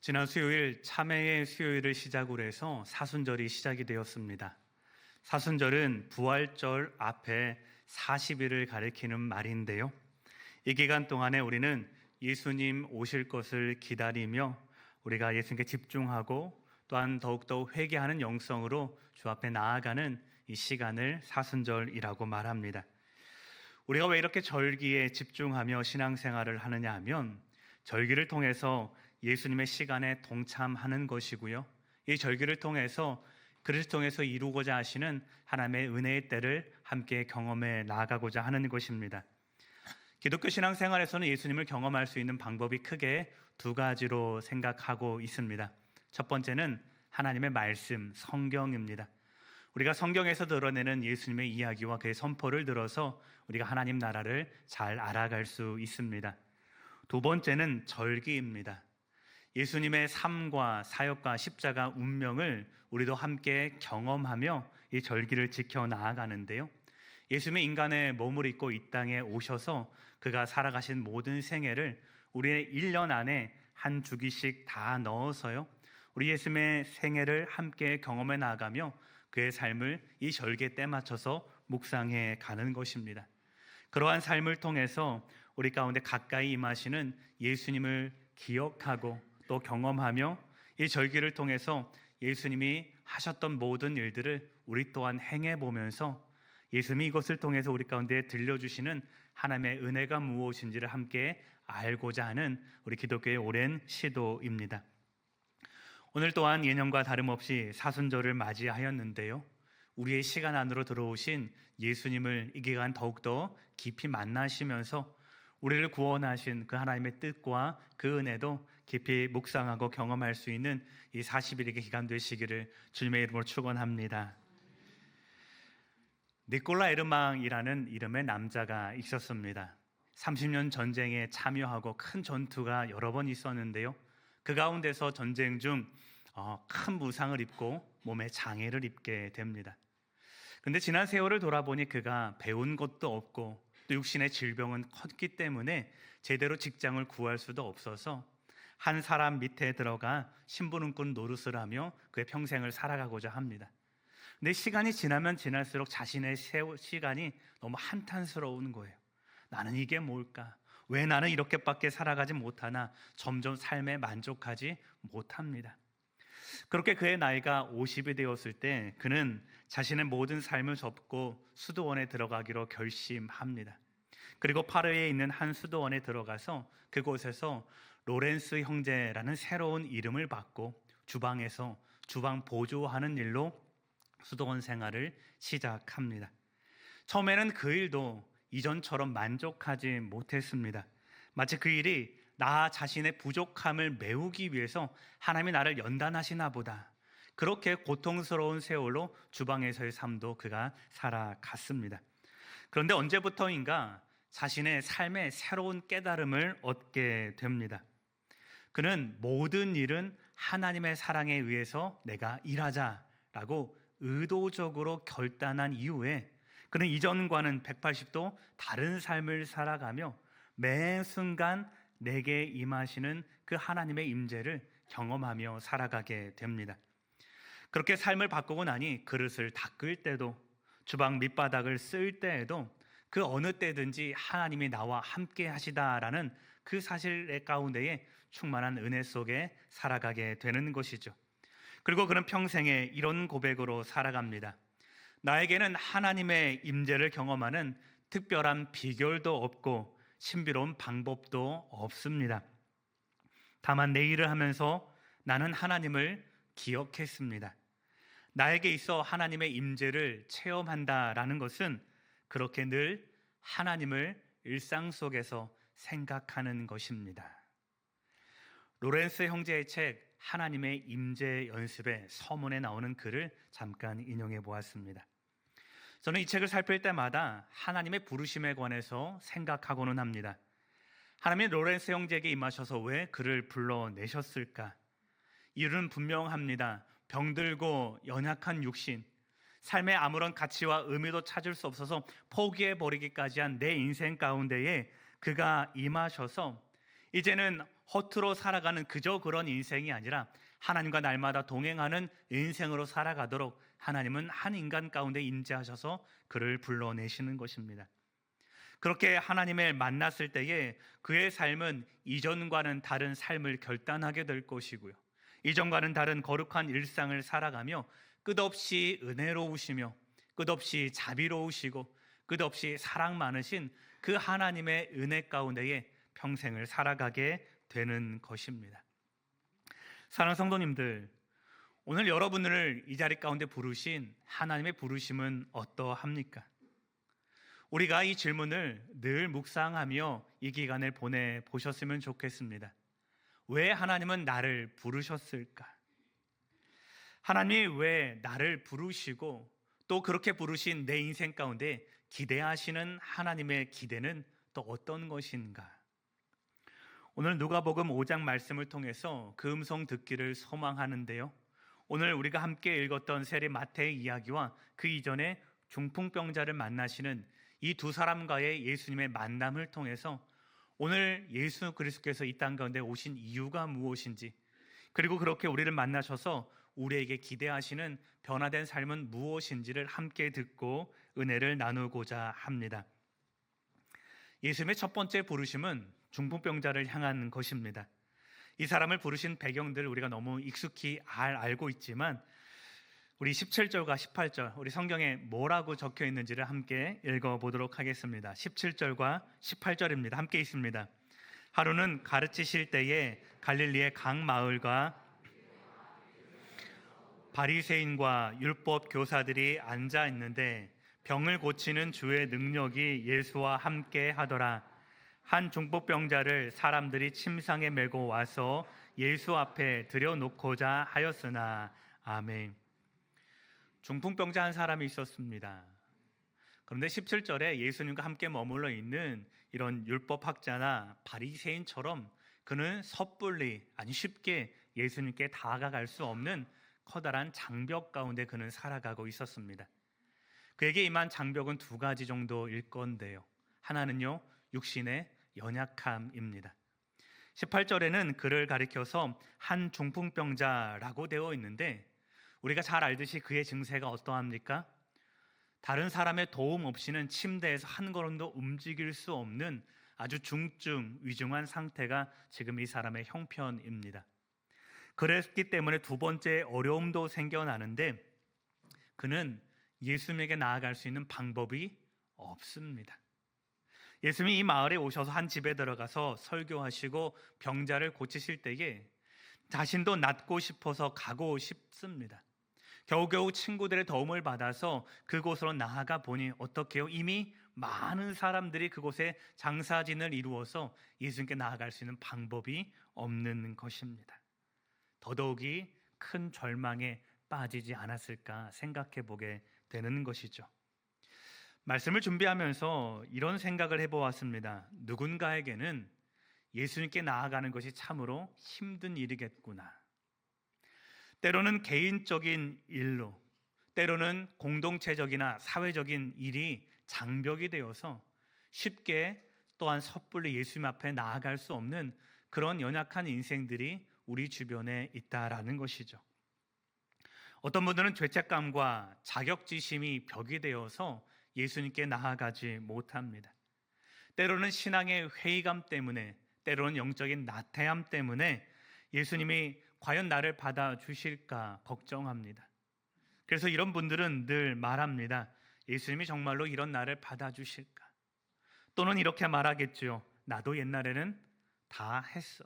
지난 수요일 참회의 수요일을 시작으로 해서 사순절이 시작이 되었습니다. 사순절은 부활절 앞에 40일을 가리키는 말인데요. 이 기간 동안에 우리는 예수님 오실 것을 기다리며 우리가 예수님께 집중하고 또한 더욱더 회개하는 영성으로 주 앞에 나아가는 이 시간을 사순절이라고 말합니다. 우리가 왜 이렇게 절기에 집중하며 신앙생활을 하느냐 하면 절기를 통해서 예수님의 시간에 동참하는 것이고요. 이 절기를 통해서 그리스도에서 이루고자 하시는 하나님의 은혜의 때를 함께 경험해 나아가고자 하는 것입니다. 기독교 신앙생활에서는 예수님을 경험할 수 있는 방법이 크게 두 가지로 생각하고 있습니다. 첫 번째는 하나님의 말씀, 성경입니다. 우리가 성경에서 드러내는 예수님의 이야기와 그의 선포를 들어서 우리가 하나님 나라를 잘 알아갈 수 있습니다. 두 번째는 절기입니다. 예수님의 삶과 사역과 십자가 운명을 우리도 함께 경험하며 이 절기를 지켜 나아가는데요. 예수님의 인간의 몸을 입고 이 땅에 오셔서 그가 살아가신 모든 생애를 우리의 1년 안에 한 주기씩 다 넣어서요. 우리 예수님의 생애를 함께 경험해 나아가며 그의 삶을 이 절기에 때 맞춰서 묵상해 가는 것입니다. 그러한 삶을 통해서 우리 가운데 가까이 임하시는 예수님을 기억하고 또 경험하며 이 절기를 통해서 예수님이 하셨던 모든 일들을 우리 또한 행해보면서 예수님이 이것을 통해서 우리 가운데 들려주시는 하나님의 은혜가 무엇인지를 함께 알고자 하는 우리 기독교의 오랜 시도입니다. 오늘 또한 예년과 다름없이 사순절을 맞이하였는데요. 우리의 시간 안으로 들어오신 예수님을 이 기간 더욱더 깊이 만나시면서 우리를 구원하신 그 하나님의 뜻과 그 은혜도 깊이 묵상하고 경험할 수 있는 이 40일의 기간 되시기를 주님의 이름으로 축원합니다. 니콜라 에르망이라는 이름의 남자가 있었습니다. 30년 전쟁에 참여하고 큰 전투가 여러 번 있었는데요. 그 가운데서 전쟁 중 큰 부상을 입고 몸에 장애를 입게 됩니다. 그런데 지난 세월을 돌아보니 그가 배운 것도 없고 또 육신의 질병은 컸기 때문에 제대로 직장을 구할 수도 없어서 한 사람 밑에 들어가 심부름꾼 노릇을 하며 그의 평생을 살아가고자 합니다. 근데 시간이 지나면 지날수록 자신의 시간이 너무 한탄스러운 거예요. 나는 이게 뭘까? 왜 나는 이렇게밖에 살아가지 못하나? 점점 삶에 만족하지 못합니다. 그렇게 그의 나이가 50이 되었을 때 그는 자신의 모든 삶을 접고 수도원에 들어가기로 결심합니다. 그리고 파리에 있는 한 수도원에 들어가서 그곳에서 로렌스 형제라는 새로운 이름을 받고 주방에서 주방 보조하는 일로 수도원 생활을 시작합니다. 처음에는 그 일도 이전처럼 만족하지 못했습니다. 마치 그 일이 나 자신의 부족함을 메우기 위해서 하나님이 나를 연단하시나 보다. 그렇게 고통스러운 세월로 주방에서의 삶도 그가 살아갔습니다. 그런데 언제부터인가 자신의 삶에 새로운 깨달음을 얻게 됩니다. 그는 모든 일은 하나님의 사랑에 의해서 내가 일하자라고 의도적으로 결단한 이후에 그는 이전과는 180도 다른 삶을 살아가며 매 순간 내게 임하시는 그 하나님의 임재를 경험하며 살아가게 됩니다. 그렇게 삶을 바꾸고 나니 그릇을 닦을 때도 주방 밑바닥을 쓸 때에도 그 어느 때든지 하나님이 나와 함께 하시다라는 그 사실 가운데에 충만한 은혜 속에 살아가게 되는 것이죠. 그리고 그는 평생에 이런 고백으로 살아갑니다. 나에게는 하나님의 임재를 경험하는 특별한 비결도 없고 신비로운 방법도 없습니다. 다만 내 일을 하면서 나는 하나님을 기억했습니다. 나에게 있어 하나님의 임재를 체험한다라는 것은 그렇게 늘 하나님을 일상 속에서 생각하는 것입니다. 로렌스 형제의 책 하나님의 임재 연습의 서문에 나오는 글을 잠깐 인용해 보았습니다. 저는 이 책을 살필 때마다 하나님의 부르심에 관해서 생각하고는 합니다. 하나님이 로렌스 형제에게 임하셔서 왜 그를 불러내셨을까? 이유는 분명합니다. 병들고 연약한 육신, 삶에 아무런 가치와 의미도 찾을 수 없어서 포기해버리기까지 한 내 인생 가운데에 그가 임하셔서 이제는 허투루 살아가는 그저 그런 인생이 아니라 하나님과 날마다 동행하는 인생으로 살아가도록 하나님은 한 인간 가운데 임재하셔서 그를 불러내시는 것입니다. 그렇게 하나님을 만났을 때에 그의 삶은 이전과는 다른 삶을 결단하게 될 것이고요. 이전과는 다른 거룩한 일상을 살아가며 끝없이 은혜로우시며 끝없이 자비로우시고 끝없이 사랑 많으신 그 하나님의 은혜 가운데에 평생을 살아가게 되는 것입니다. 사랑하는 성도님들, 오늘 여러분을 이 자리 가운데 부르신 하나님의 부르심은 어떠합니까? 우리가 이 질문을 늘 묵상하며 이 기간을 보내보셨으면 좋겠습니다. 왜 하나님은 나를 부르셨을까? 하나님이 왜 나를 부르시고 또 그렇게 부르신 내 인생 가운데 기대하시는 하나님의 기대는 또 어떤 것인가? 오늘 누가복음 5장 말씀을 통해서 그 음성 듣기를 소망하는데요. 오늘 우리가 함께 읽었던 세례 마태의 이야기와 그 이전에 중풍병자를 만나시는 이 두 사람과의 예수님의 만남을 통해서 오늘 예수 그리스도께서 이 땅 가운데 오신 이유가 무엇인지, 그리고 그렇게 우리를 만나셔서 우리에게 기대하시는 변화된 삶은 무엇인지를 함께 듣고 은혜를 나누고자 합니다. 예수님의 첫 번째 부르심은 중풍병자를 향한 것입니다. 이 사람을 부르신 배경들 우리가 너무 익숙히 알고 있지만 우리 17절과 18절 우리 성경에 뭐라고 적혀 있는지를 함께 읽어보도록 하겠습니다. 17절과 18절입니다. 함께 있습니다. 하루는 가르치실 때에 갈릴리의 각 마을과 바리새인과 율법 교사들이 앉아 있는데 병을 고치는 주의 능력이 예수와 함께 하더라. 한 중풍병자를 사람들이 침상에 메고 와서 예수 앞에 들여놓고자 하였으나. 아멘. 중풍병자 한 사람이 있었습니다. 그런데 17절에 예수님과 함께 머물러 있는 이런 율법학자나 바리새인처럼 그는 섣불리 쉽게 예수님께 다가갈 수 없는 커다란 장벽 가운데 그는 살아가고 있었습니다. 그에게 임한 장벽은 두 가지 정도일 건데요. 하나는요, 육신의 연약함입니다. 18절에는 그를 가리켜서 한 중풍병자라고 되어 있는데 우리가 잘 알듯이 그의 증세가 어떠합니까? 다른 사람의 도움 없이는 침대에서 한 걸음도 움직일 수 없는 아주 중증 위중한 상태가 지금 이 사람의 형편입니다. 그랬기 때문에 두 번째 어려움도 생겨나는데 그는 예수님에게 나아갈 수 있는 방법이 없습니다. 예수님이 이 마을에 오셔서 한 집에 들어가서 설교하시고 병자를 고치실 때에 자신도 낫고 싶어서 가고 싶습니다. 겨우겨우 친구들의 도움을 받아서 그곳으로 나아가 보니 어떻게요? 이미 많은 사람들이 그곳에 장사진을 이루어서 예수님께 나아갈 수 있는 방법이 없는 것입니다. 더더욱이 큰 절망에 빠지지 않았을까 생각해 보게 되는 것이죠. 말씀을 준비하면서 이런 생각을 해보았습니다. 누군가에게는 예수님께 나아가는 것이 참으로 힘든 일이겠구나. 때로는 개인적인 일로, 때로는 공동체적이나 사회적인 일이 장벽이 되어서 쉽게 또한 섣불리 예수님 앞에 나아갈 수 없는 그런 연약한 인생들이 우리 주변에 있다라는 것이죠. 어떤 분들은 죄책감과 자격지심이 벽이 되어서 예수님께 나아가지 못합니다. 때로는 신앙의 회의감 때문에, 때로는 영적인 나태함 때문에 예수님이 과연 나를 받아주실까 걱정합니다. 그래서 이런 분들은 늘 말합니다. 예수님이 정말로 이런 나를 받아주실까? 또는 이렇게 말하겠죠. 나도 옛날에는 다 했어.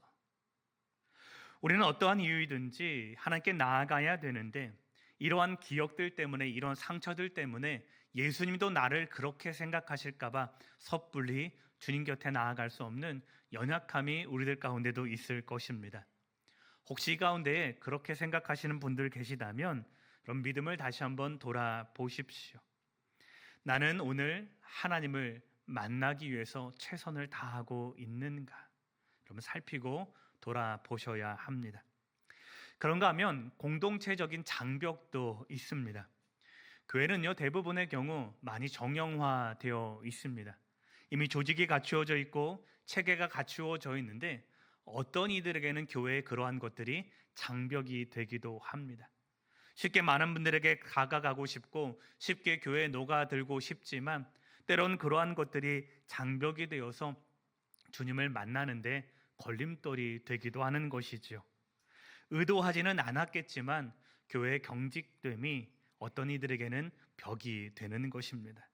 우리는 어떠한 이유이든지 하나님께 나아가야 되는데 이러한 기억들 때문에, 이런 상처들 때문에 예수님도 나를 그렇게 생각하실까 봐 섣불리 주님 곁에 나아갈 수 없는 연약함이 우리들 가운데도 있을 것입니다. 혹시 이 가운데 그렇게 생각하시는 분들 계시다면 그럼 믿음을 다시 한번 돌아보십시오. 나는 오늘 하나님을 만나기 위해서 최선을 다하고 있는가? 그러면 살피고 돌아보셔야 합니다. 그런가 하면 공동체적인 장벽도 있습니다. 교회는요, 대부분의 경우 많이 정형화되어 있습니다. 이미 조직이 갖추어져 있고 체계가 갖추어져 있는데 어떤 이들에게는 교회의 그러한 것들이 장벽이 되기도 합니다. 쉽게 많은 분들에게 다가가고 싶고 쉽게 교회에 녹아들고 싶지만 때론 그러한 것들이 장벽이 되어서 주님을 만나는데 걸림돌이 되기도 하는 것이지요. 의도하지는 않았겠지만 교회의 경직됨이 어떤 이들에게는 벽이 되는 것입니다.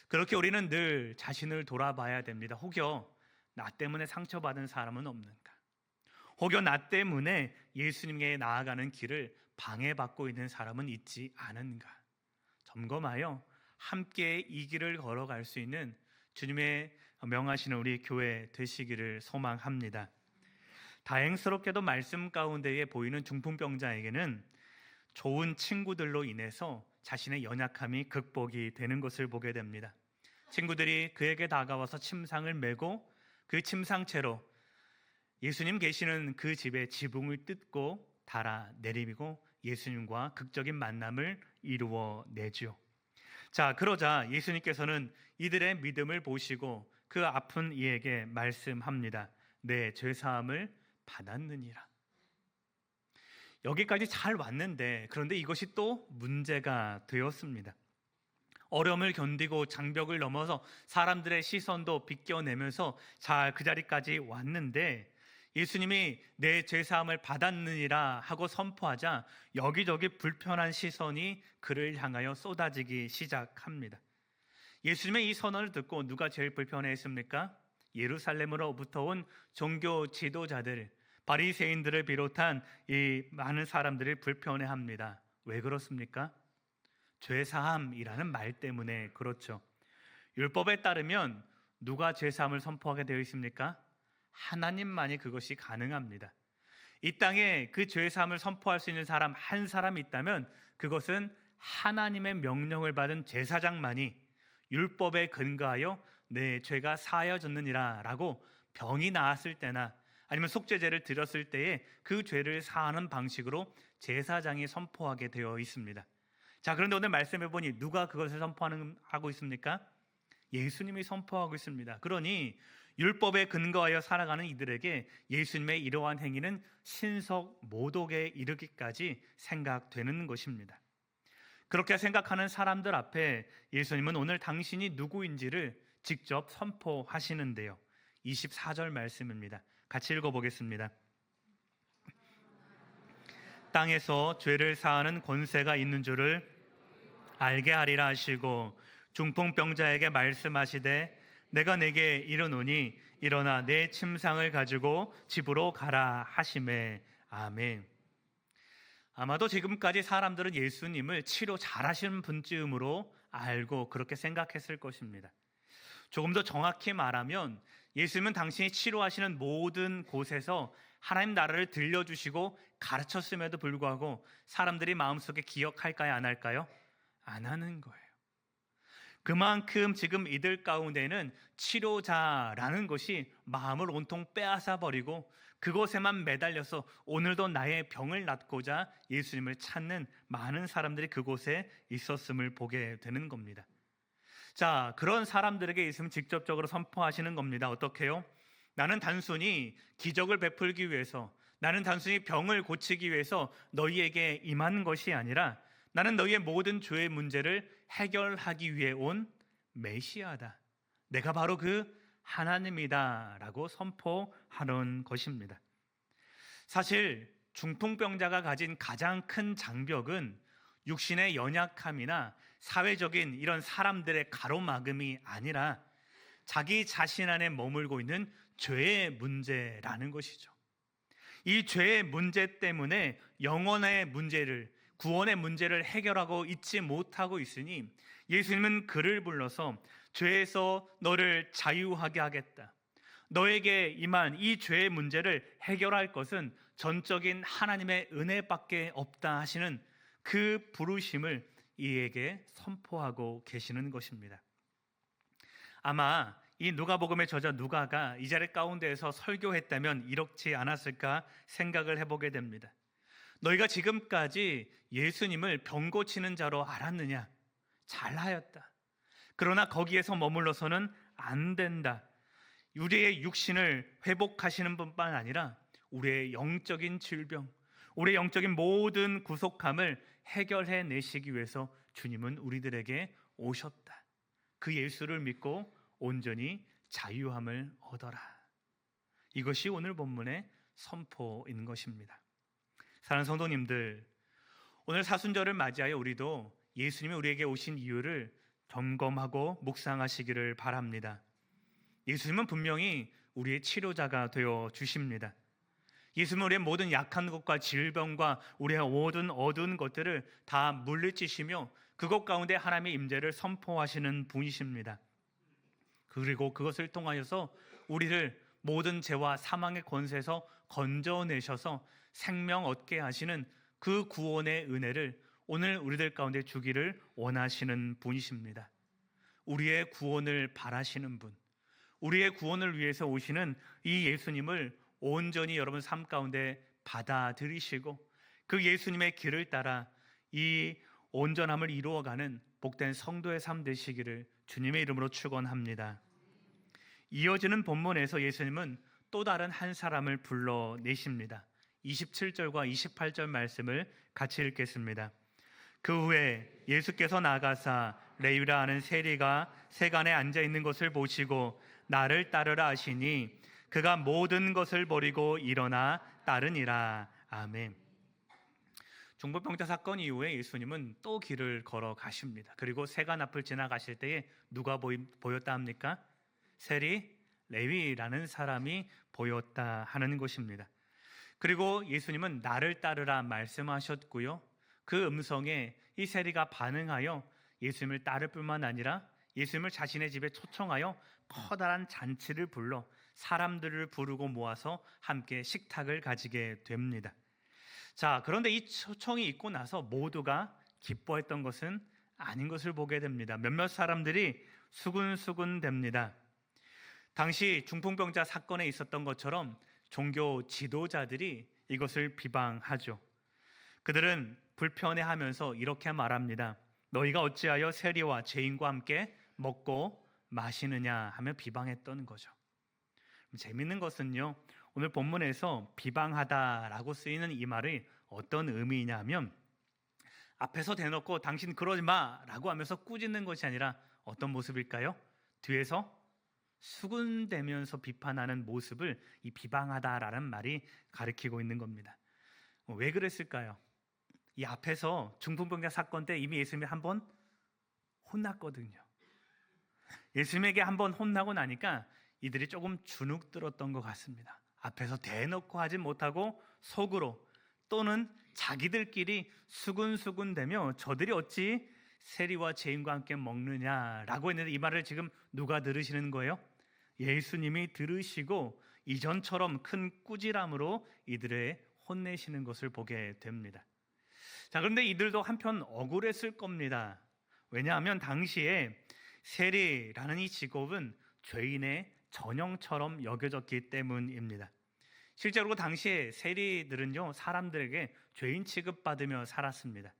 그렇게 우리는 늘 자신을 돌아봐야 됩니다. 혹여 나 때문에 상처받은 사람은 없는가? 혹여 나 때문에 예수님께 나아가는 길을 방해받고 있는 사람은 있지 않은가? 점검하여 함께 이 길을 걸어갈 수 있는 주님의 명하시는 우리 교회 되시기를 소망합니다. 다행스럽게도 말씀 가운데에 보이는 중풍병자에게는 좋은 친구들로 인해서 자신의 연약함이 극복이 되는 것을 보게 됩니다. 친구들이 그에게 다가와서 침상을 메고 그 침상채로 예수님 계시는 그 집의 지붕을 뜯고 달아 내리고 예수님과 극적인 만남을 이루어내죠. 자, 그러자 예수님께서는 이들의 믿음을 보시고 그 아픈 이에게 말씀합니다. 내 죄사함을 받았느니라. 여기까지 잘 왔는데 그런데 이것이 또 문제가 되었습니다. 어려움을 견디고 장벽을 넘어서 사람들의 시선도 비껴내면서 잘 그 자리까지 왔는데 예수님이 내 죄사함을 받았느니라 하고 선포하자 여기저기 불편한 시선이 그를 향하여 쏟아지기 시작합니다. 예수님의 이 선언을 듣고 누가 제일 불편해했습니까? 예루살렘으로부터 온 종교 지도자들, 바리새인들을 비롯한 이 많은 사람들을 불편해합니다. 왜 그렇습니까? 죄사함이라는 말 때문에 그렇죠. 율법에 따르면 누가 죄사함을 선포하게 되어 있습니까? 하나님만이 그것이 가능합니다. 이 땅에 그 죄사함을 선포할 수 있는 사람 한 사람 있다면 그것은 하나님의 명령을 받은 제사장만이 율법에 근거하여 내 죄가 사하여졌느니라 라고 병이 나았을 때나 아니면 속죄제를 드렸을 때에 그 죄를 사하는 방식으로 제사장이 선포하게 되어 있습니다. 자, 그런데 오늘 말씀해 보니 누가 그것을 선포하고 있습니까? 예수님이 선포하고 있습니다. 그러니 율법에 근거하여 살아가는 이들에게 예수님의 이러한 행위는 신석모독에 이르기까지 생각되는 것입니다. 그렇게 생각하는 사람들 앞에 예수님은 오늘 당신이 누구인지를 직접 선포하시는데요. 24절 말씀입니다. 같이 읽어보겠습니다. 땅에서 죄를 사하는 권세가 있는 줄을 알게 하리라 하시고 중풍병자에게 말씀하시되 내가 내게 이르노니 일어나 내 침상을 가지고 집으로 가라 하시매. 아멘. 아마도 지금까지 사람들은 예수님을 치료 잘하시는 분쯤으로 알고 그렇게 생각했을 것입니다. 조금 더 정확히 말하면 예수님은 당신이 치료하시는 모든 곳에서 하나님 나라를 들려주시고 가르쳤음에도 불구하고 사람들이 마음속에 기억할까요? 안 할까요? 안 하는 거예요. 그만큼 지금 이들 가운데는 치료자라는 것이 마음을 온통 빼앗아 버리고 그곳에만 매달려서 오늘도 나의 병을 낫고자 예수님을 찾는 많은 사람들이 그곳에 있었음을 보게 되는 겁니다. 자, 그런 사람들에게 예수님은 직접적으로 선포하시는 겁니다. 어떻게요? 나는 단순히 기적을 베풀기 위해서, 나는 단순히 병을 고치기 위해서 너희에게 임한 것이 아니라 나는 너희의 모든 죄의 문제를 해결하기 위해 온 메시아다. 내가 바로 그 하나님이다 라고 선포하는 것입니다. 사실 중풍병자가 가진 가장 큰 장벽은 육신의 연약함이나 사회적인 이런 사람들의 가로막음이 아니라 자기 자신 안에 머물고 있는 죄의 문제라는 것이죠. 이 죄의 문제 때문에 영혼의 문제를, 구원의 문제를 해결하고 있지 못하고 있으니 예수님은 그를 불러서 죄에서 너를 자유하게 하겠다. 너에게 임한 이 죄의 문제를 해결할 것은 전적인 하나님의 은혜밖에 없다 하시는 그 부르심을 이에게 선포하고 계시는 것입니다. 아마 이 누가복음의 저자 누가가 이 자리 가운데에서 설교했다면 이렇지 않았을까 생각을 해보게 됩니다. 너희가 지금까지 예수님을 병 고치는 자로 알았느냐? 잘하였다. 그러나 거기에서 머물러서는 안 된다. 우리의 육신을 회복하시는 분뿐만 아니라 우리의 영적인 질병, 우리의 영적인 모든 구속함을 해결해 내시기 위해서 주님은 우리들에게 오셨다. 그 예수를 믿고 온전히 자유함을 얻어라. 이것이 오늘 본문의 선포인 것입니다. 사랑하는 성도님들, 오늘 사순절을 맞이하여 우리도 예수님이 우리에게 오신 이유를 점검하고 묵상하시기를 바랍니다. 예수님은 분명히 우리의 치료자가 되어 주십니다. 예수님은 우리의 모든 약한 것과 질병과 우리의 모든 어두운 것들을 다 물리치시며 그것 가운데 하나님의 임재를 선포하시는 분이십니다. 그리고 그것을 통하여서 우리를 모든 죄와 사망의 권세에서 건져내셔서 생명 얻게 하시는 그 구원의 은혜를 오늘 우리들 가운데 주기를 원하시는 분이십니다. 우리의 구원을 바라시는 분, 우리의 구원을 위해서 오시는 이 예수님을 온전히 여러분 삶 가운데 받아들이시고 그 예수님의 길을 따라 이 온전함을 이루어가는 복된 성도의 삶 되시기를 주님의 이름으로 축원합니다. 이어지는 본문에서 예수님은 또 다른 한 사람을 불러내십니다. 27절과 28절 말씀을 같이 읽겠습니다. 그 후에 예수께서 나가사 레위라 하는 세리가 세간에 앉아 있는 것을 보시고 나를 따르라 하시니 그가 모든 것을 버리고 일어나 따르니라. 아멘. 중보병자 사건 이후에 예수님은 또 길을 걸어 가십니다. 그리고 세간 앞을 지나가실 때에 누가 보였다 합니까? 세리 레위라는 사람이 보였다 하는 것입니다. 그리고 예수님은 나를 따르라 말씀하셨고요. 그 음성에 이 세리가 반응하여 예수님을 따를 뿐만 아니라 예수님을 자신의 집에 초청하여 커다란 잔치를 불러 사람들을 부르고 모아서 함께 식탁을 가지게 됩니다. 자, 그런데 이 초청이 있고 나서 모두가 기뻐했던 것은 아닌 것을 보게 됩니다. 몇몇 사람들이 수군수군 됩니다. 당시 중풍병자 사건에 있었던 것처럼 종교 지도자들이 이것을 비방하죠. 그들은 불편해하면서 이렇게 말합니다. 너희가 어찌하여 세리와 죄인과 함께 먹고 마시느냐 하며 비방했던 거죠. 재밌는 것은요, 오늘 본문에서 비방하다라고 쓰이는 이 말이 어떤 의미냐면 앞에서 대놓고 당신 그러지 마라고 하면서 꾸짖는 것이 아니라 어떤 모습일까요? 뒤에서 수군대면서 비판하는 모습을 이 비방하다라는 말이 가리키고 있는 겁니다. 왜 그랬을까요? 이 앞에서 중풍병자 사건 때 이미 예수님이 한번 혼났거든요. 예수님에게 한번 혼나고 나니까 이들이 조금 주눅 들었던 것 같습니다. 앞에서 대놓고 하지 못하고 속으로 또는 자기들끼리 수군수군대며 저들이 어찌 세리와 죄인과 함께 먹느냐라고 했는데 이 말을 지금 누가 들으시는 거예요? 예수님이 들으시고 이전처럼 큰 꾸지람으로 이들을 혼내시는 것을 보게 됩니다. 자, 그런데 이들도 한편 억울했을 겁니다. 왜냐하면 당시에 세리라는 이 직업은 죄인의 전형처럼 여겨졌기 때문입니다. 실제로 당시에 세리들은요, 사람들에게 죄인 취급받으며 살았습니다.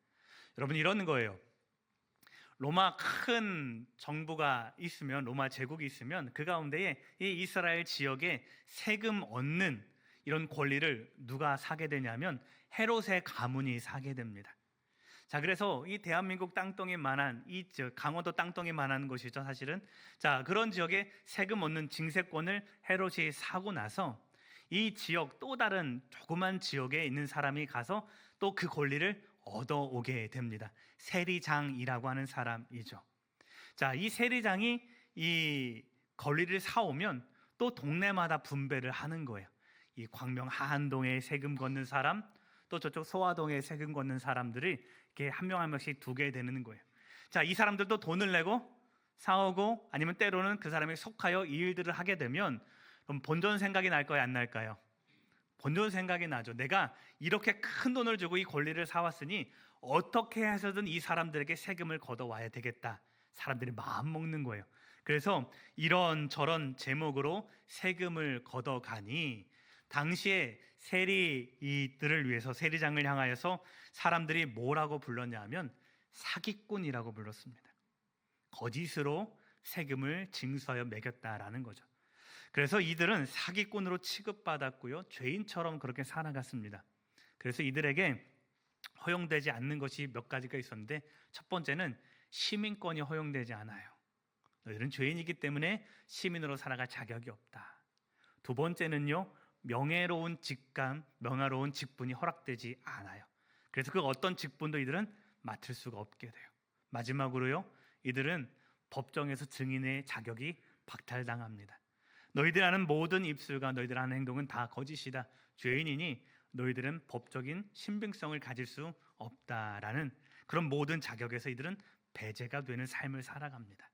여러분, 이러는 거예요. 로마 큰 정부가 있으면, 로마 제국이 있으면 그 가운데에 이 이스라엘 지역에 세금 얻는 이런 권리를 누가 사게 되냐면 헤롯의 가문이 사게 됩니다. 자, 그래서 이 대한민국 땅덩이만한 이 강원도 땅덩이만한 곳이죠, 사실은. 자, 그런 지역에 세금 얻는 징세권을 헤롯이 사고 나서 이 지역 또 다른 조그만 지역에 있는 사람이 가서 또 그 권리를 얻어오게 됩니다. 세리장이라고 하는 사람이죠. 자, 이 세리장이 이 권리를 사오면 또 동네마다 분배를 하는 거예요. 이 광명 하안동에 세금 걷는 사람, 또 저쪽 소화동에 세금 걷는 사람들이 이렇게 한 명 한 명씩 두게 되는 거예요. 자, 이 사람들도 돈을 내고 사오고 아니면 때로는 그 사람이 속하여 이 일들을 하게 되면 그럼 본전 생각이 날까요, 안 날까요? 본전 생각이 나죠. 내가 이렇게 큰 돈을 주고 이 권리를 사왔으니 어떻게 해서든 이 사람들에게 세금을 걷어와야 되겠다. 사람들이 마음 먹는 거예요. 그래서 이런저런 제목으로 세금을 걷어가니 당시에 세리들을 위해서 세리장을 향하여서 사람들이 뭐라고 불렀냐 하면 사기꾼이라고 불렀습니다. 거짓으로 세금을 징수하여 매겼다라는 거죠. 그래서 이들은 사기꾼으로 취급받았고요, 죄인처럼 그렇게 살아갔습니다. 그래서 이들에게 허용되지 않는 것이 몇 가지가 있었는데, 첫 번째는 시민권이 허용되지 않아요. 너희들은 죄인이기 때문에 시민으로 살아갈 자격이 없다. 두 번째는요, 명예로운 직감, 명예로운 직분이 허락되지 않아요. 그래서 그 어떤 직분도 이들은 맡을 수가 없게 돼요. 마지막으로요, 이들은 법정에서 증인의 자격이 박탈당합니다. 너희들 하는 모든 입술과 너희들 하는 행동은 다 거짓이다. 죄인이니 너희들은 법적인 신빙성을 가질 수 없다라는 그런 모든 자격에서 이들은 배제가 되는 삶을 살아갑니다.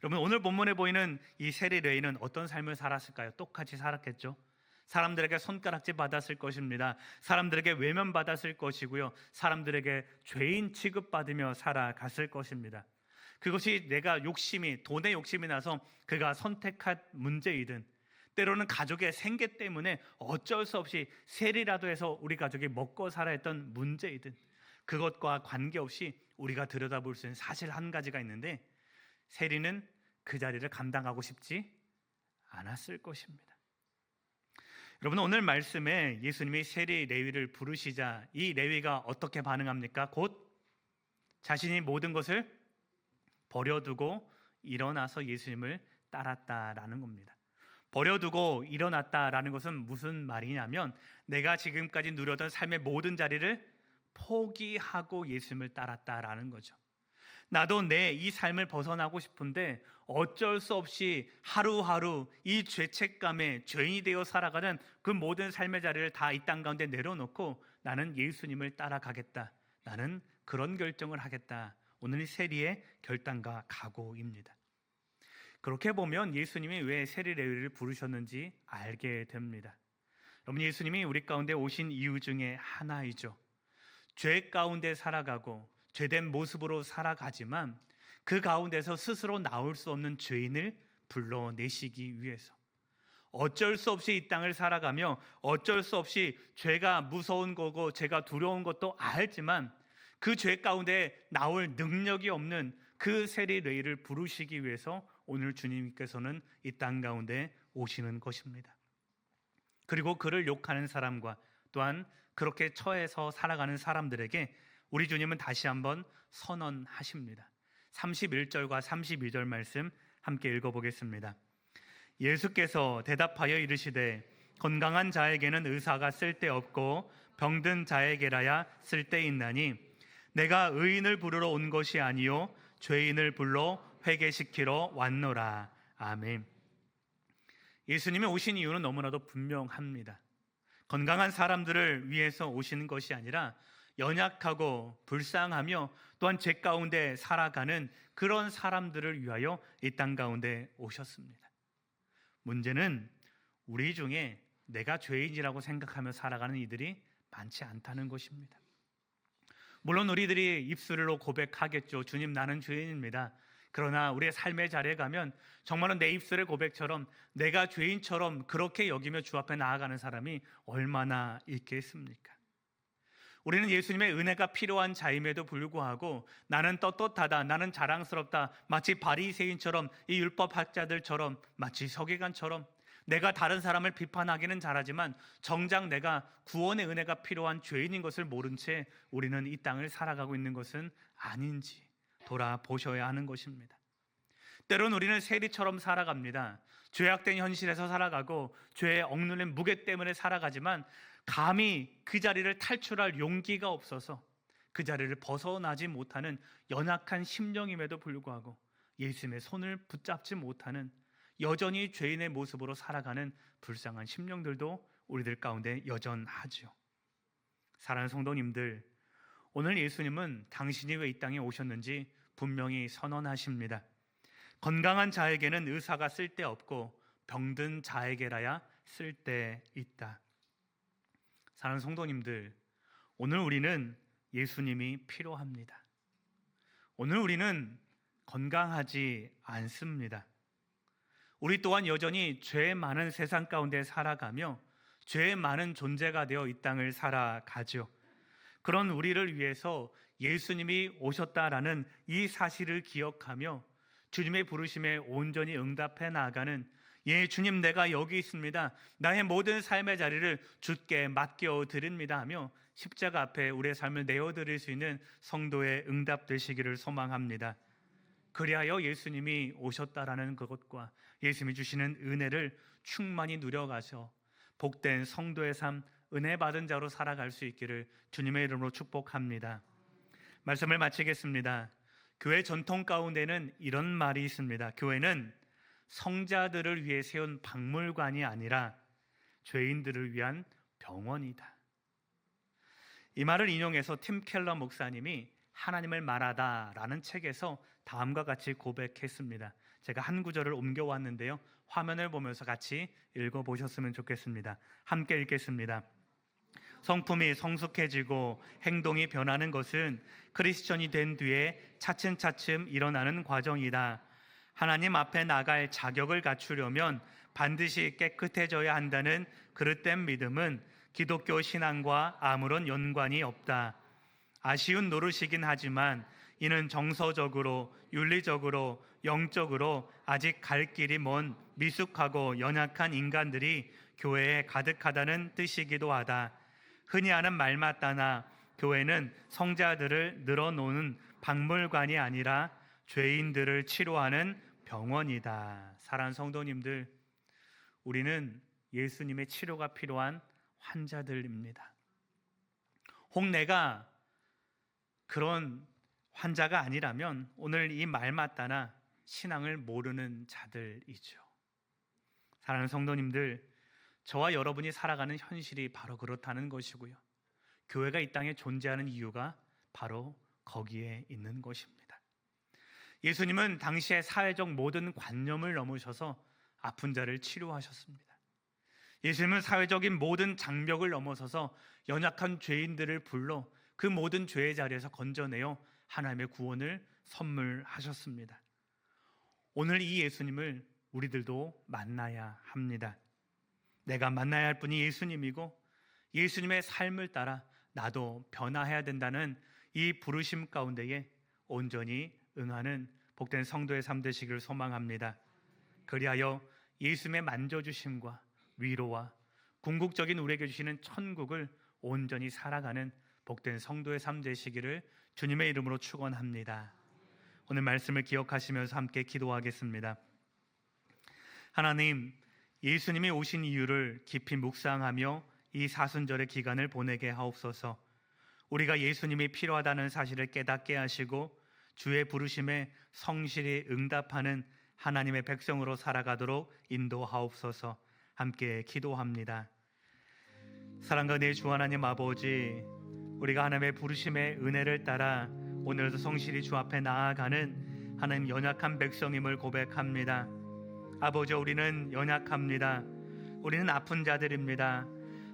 여러분, 오늘 본문에 보이는 이 세리 레위는 어떤 삶을 살았을까요? 똑같이 살았겠죠. 사람들에게 손가락질 받았을 것입니다. 사람들에게 외면받았을 것이고요, 사람들에게 죄인 취급받으며 살아갔을 것입니다. 그것이 내가 욕심이, 돈에 욕심이 나서 그가 선택한 문제이든, 때로는 가족의 생계 때문에 어쩔 수 없이 세리라도 해서 우리 가족이 먹고 살아야 했던 문제이든, 그것과 관계없이 우리가 들여다볼 수 있는 사실 한 가지가 있는데, 세리는 그 자리를 감당하고 싶지 않았을 것입니다. 여러분, 오늘 말씀에 예수님이 세리 레위를 부르시자 이 레위가 어떻게 반응합니까? 곧 자신이 모든 것을 버려두고 일어나서 예수님을 따랐다라는 겁니다. 버려두고 일어났다라는 것은 무슨 말이냐면, 내가 지금까지 누렸던 삶의 모든 자리를 포기하고 예수님을 따랐다라는 거죠. 나도 내 이 삶을 벗어나고 싶은데 어쩔 수 없이 하루하루 이 죄책감에 죄인이 되어 살아가는 그 모든 삶의 자리를 다 이 땅 가운데 내려놓고 나는 예수님을 따라가겠다, 나는 그런 결정을 하겠다. 오늘 이 세리의 결단과 각오입니다. 그렇게 보면 예수님이 왜 세리 레위를 부르셨는지 알게 됩니다. 여러분, 예수님이 우리 가운데 오신 이유 중에 하나이죠. 죄 가운데 살아가고 죄된 모습으로 살아가지만 그 가운데서 스스로 나올 수 없는 죄인을 불러내시기 위해서, 어쩔 수 없이 이 땅을 살아가며 어쩔 수 없이 죄가 무서운 거고 죄가 두려운 것도 알지만 그 죄 가운데 나올 능력이 없는 그 세리 레위를 부르시기 위해서 오늘 주님께서는 이 땅 가운데 오시는 것입니다. 그리고 그를 욕하는 사람과 또한 그렇게 처해서 살아가는 사람들에게 우리 주님은 다시 한번 선언하십니다. 31절과 32절 말씀 함께 읽어보겠습니다. 예수께서 대답하여 이르시되 건강한 자에게는 의사가 쓸데없고 병든 자에게라야 쓸데있나니 내가 의인을 부르러 온 것이 아니요 죄인을 불러 회개시키러 왔노라. 아멘. 예수님이 오신 이유는 너무나도 분명합니다. 건강한 사람들을 위해서 오시는 것이 아니라 연약하고 불쌍하며 또한 죄 가운데 살아가는 그런 사람들을 위하여 이 땅 가운데 오셨습니다. 문제는 우리 중에 내가 죄인이라고 생각하며 살아가는 이들이 많지 않다는 것입니다. 물론 우리들이 입술로 고백하겠죠. 주님, 나는 죄인입니다. 그러나 우리의 삶의 자리에 가면 정말로 내 입술의 고백처럼 내가 죄인처럼 그렇게 여기며 주 앞에 나아가는 사람이 얼마나 있겠습니까? 우리는 예수님의 은혜가 필요한 자임에도 불구하고 나는 떳떳하다, 나는 자랑스럽다, 마치 바리새인처럼 이 율법학자들처럼, 마치 서기관처럼 내가 다른 사람을 비판하기는 잘하지만 정작 내가 구원의 은혜가 필요한 죄인인 것을 모른 채 우리는 이 땅을 살아가고 있는 것은 아닌지 돌아보셔야 하는 것입니다. 때로는 우리는 세리처럼 살아갑니다. 죄악된 현실에서 살아가고 죄에 억눌린 무게 때문에 살아가지만 감히 그 자리를 탈출할 용기가 없어서 그 자리를 벗어나지 못하는 연약한 심령임에도 불구하고 예수님의 손을 붙잡지 못하는 여전히 죄인의 모습으로 살아가는 불쌍한 심령들도 우리들 가운데 여전하죠. 사랑하는 성도님들, 오늘 예수님은 당신이 왜 이 땅에 오셨는지 분명히 선언하십니다. 건강한 자에게는 의사가 쓸데없고 병든 자에게라야 쓸데있다. 사랑하는 성도님들, 오늘 우리는 예수님이 필요합니다. 오늘 우리는 건강하지 않습니다. 우리 또한 여전히 죄 많은 세상 가운데 살아가며 죄 많은 존재가 되어 이 땅을 살아가죠. 그런 우리를 위해서 예수님이 오셨다라는 이 사실을 기억하며 주님의 부르심에 온전히 응답해 나아가는 예, 주님, 내가 여기 있습니다. 나의 모든 삶의 자리를 주께 맡겨 드립니다 하며 십자가 앞에 우리의 삶을 내어드릴 수 있는 성도의 응답되시기를 소망합니다. 그리하여 예수님이 오셨다라는 그것과 예수님이 주시는 은혜를 충만히 누려가셔 복된 성도의 삶, 은혜 받은 자로 살아갈 수 있기를 주님의 이름으로 축복합니다. 말씀을 마치겠습니다. 교회 전통 가운데는 이런 말이 있습니다. 교회는 성자들을 위해 세운 박물관이 아니라 죄인들을 위한 병원이다. 이 말을 인용해서 팀 켈러 목사님이 하나님을 말하다라는 책에서 다음과 같이 고백했습니다. 제가 한 구절을 옮겨왔는데요, 화면을 보면서 같이 읽어보셨으면 좋겠습니다. 함께 읽겠습니다. 성품이 성숙해지고 행동이 변하는 것은 크리스천이 된 뒤에 차츰차츰 일어나는 과정이다. 하나님 앞에 나갈 자격을 갖추려면 반드시 깨끗해져야 한다는 그릇된 믿음은 기독교 신앙과 아무런 연관이 없다. 아쉬운 노릇이긴 하지만 이는 정서적으로, 윤리적으로, 영적으로 아직 갈 길이 먼 미숙하고 연약한 인간들이 교회에 가득하다는 뜻이기도 하다. 흔히 하는 말 맞다나 교회는 성자들을 늘어놓는 박물관이 아니라 죄인들을 치료하는 병원이다. 사랑하는 성도님들, 우리는 예수님의 치료가 필요한 환자들입니다. 혹 내가 그런 환자가 아니라면 오늘 이 말 맞다나 신앙을 모르는 자들이죠. 사랑하는 성도님들, 저와 여러분이 살아가는 현실이 바로 그렇다는 것이고요. 교회가 이 땅에 존재하는 이유가 바로 거기에 있는 것입니다. 예수님은 당시의 사회적 모든 관념을 넘으셔서 아픈 자를 치료하셨습니다. 예수님은 사회적인 모든 장벽을 넘어서서 연약한 죄인들을 불러 그 모든 죄의 자리에서 건져내어 하나님의 구원을 선물하셨습니다. 오늘 이 예수님을 우리들도 만나야 합니다. 내가 만나야 할 분이 예수님이고 예수님의 삶을 따라 나도 변화해야 된다는 이 부르심 가운데에 온전히 응하는 복된 성도의 삶 되시기를 소망합니다. 그리하여 예수님의 만져주심과 위로와 궁극적인 우리에게 주시는 천국을 온전히 살아가는 복된 성도의 삶 되시기를 주님의 이름으로 축원합니다. 오늘 말씀을 기억하시면서 함께 기도하겠습니다. 하나님, 예수님이 오신 이유를 깊이 묵상하며 이 사순절의 기간을 보내게 하옵소서. 우리가 예수님이 필요하다는 사실을 깨닫게 하시고 주의 부르심에 성실히 응답하는 하나님의 백성으로 살아가도록 인도하옵소서. 함께 기도합니다. 사랑과 내 주 하나님 아버지, 우리가 하나님의 부르심의 은혜를 따라 오늘도 성실히 주 앞에 나아가는 하나님 연약한 백성임을 고백합니다. 아버지, 우리는 연약합니다. 우리는 아픈 자들입니다.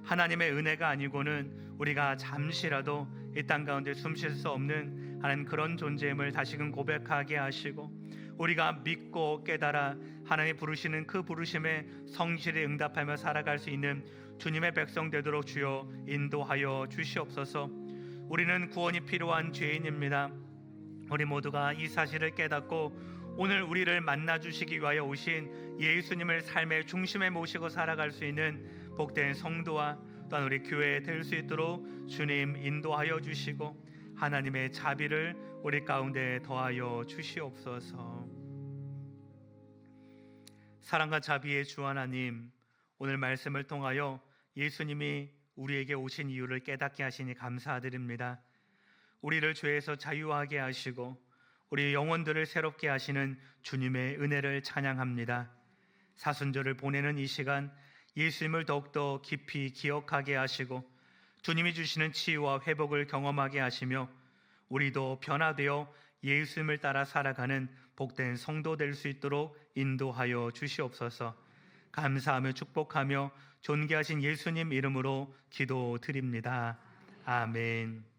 하나님의 은혜가 아니고는 우리가 잠시라도 이 땅 가운데 숨 쉴 수 없는 하나님 그런 존재임을 다시금 고백하게 하시고 우리가 믿고 깨달아 하나님 부르시는 그 부르심에 성실히 응답하며 살아갈 수 있는 주님의 백성 되도록 주여 인도하여 주시옵소서. 우리는 구원이 필요한 죄인입니다. 우리 모두가 이 사실을 깨닫고 오늘 우리를 만나 주시기 위하여 오신 예수님을 삶의 중심에 모시고 살아갈 수 있는 복된 성도와 또한 우리 교회 될 수 있도록 주님 인도하여 주시고 하나님의 자비를 우리 가운데 더하여 주시옵소서. 사랑과 자비의 주 하나님, 오늘 말씀을 통하여 예수님이 우리에게 오신 이유를 깨닫게 하시니 감사드립니다. 우리를 죄에서 자유하게 하시고 우리 영혼들을 새롭게 하시는 주님의 은혜를 찬양합니다. 사순절을 보내는 이 시간 예수님을 더욱더 깊이 기억하게 하시고 주님이 주시는 치유와 회복을 경험하게 하시며 우리도 변화되어 예수님을 따라 살아가는 복된 성도 될 수 있도록 인도하여 주시옵소서. 감사하며 축복하며 존귀하신 예수님 이름으로 기도드립니다. 아멘.